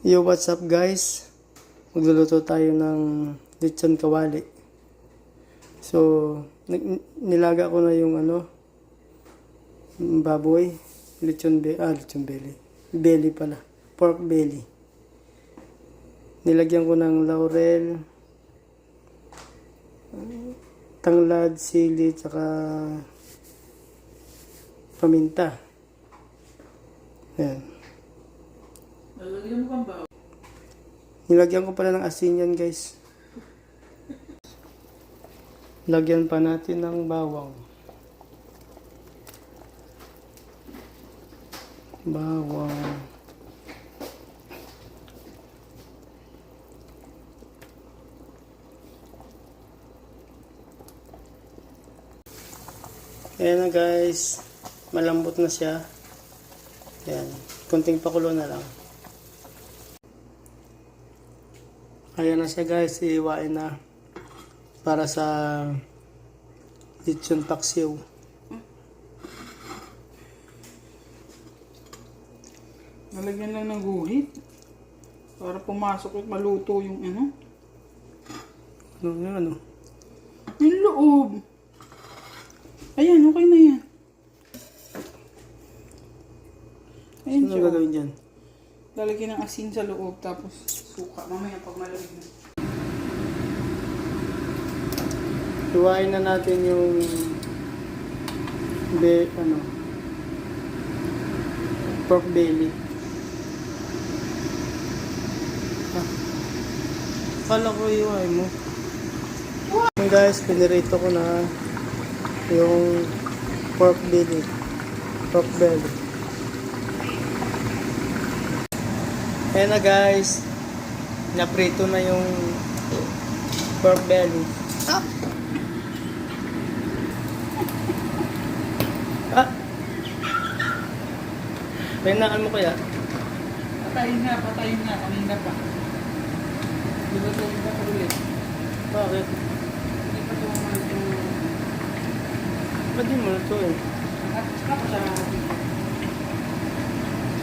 Yo, what's up guys? Magluluto tayo ng lechon kawali. So, nilaga ko na yung baboy. Lechon belly. Belly pala. Pork belly. Nilagyan ko ng laurel, tanglad, sili, tsaka paminta. Ayan. Nilagyan ko pala ng asin yan guys. Lagyan pa natin ng bawang. Ayan na guys. Malambot na siya. Ayan. Kunting pakulo na lang. Ayan na siya guys, iiwain na para sa lechon paksiw. Nalagyan lang ng guhit para pumasok at maluto yung yung loob. Ayan, okay na yan. Ayan Ano siya. gagawin dyan? Lalagyan ng asin sa loob tapos suka. Mamaya pag malamig na. Iwain na natin yung pork belly. Kala ko iwain mo. Ayan guys, pinirito ko na yung pork belly. Ayan na guys, naprito na yung pork belly. Pahinaan mo kaya? Patayin na. Kanina pa. Di ba ito pa ulit? Bakit? Hindi pa ito maluto. Ba't di mo ito eh? Tapos sa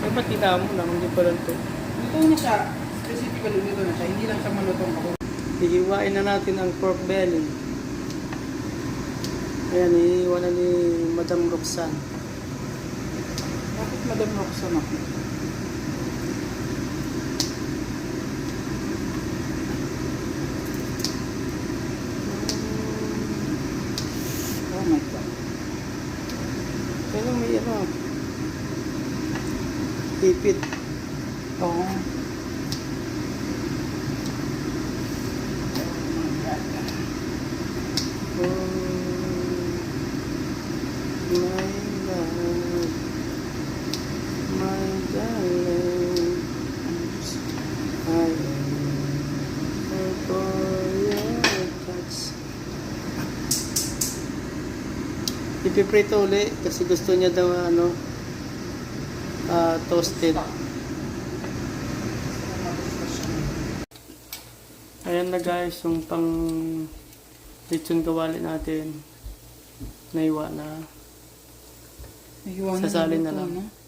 Eh ba't kita mo lang, hindi pa lang ito? luto na siya. Specifically luto na siya. Hindi lang siya malutong ako. Iiwain na natin ang pork belly. Ayan, iiwan na ni Madam Roxanne. Bakit Madam Roxanne ako? Oh my God. Pero may ipit. Oo. My darling, I am for your touch. Ipiprito uli kasi gusto niya daw toasted. Ayan na guys, yung pang lechon kawali natin. Naiwa na. Nahiwa na Sasalin luto na lang. na.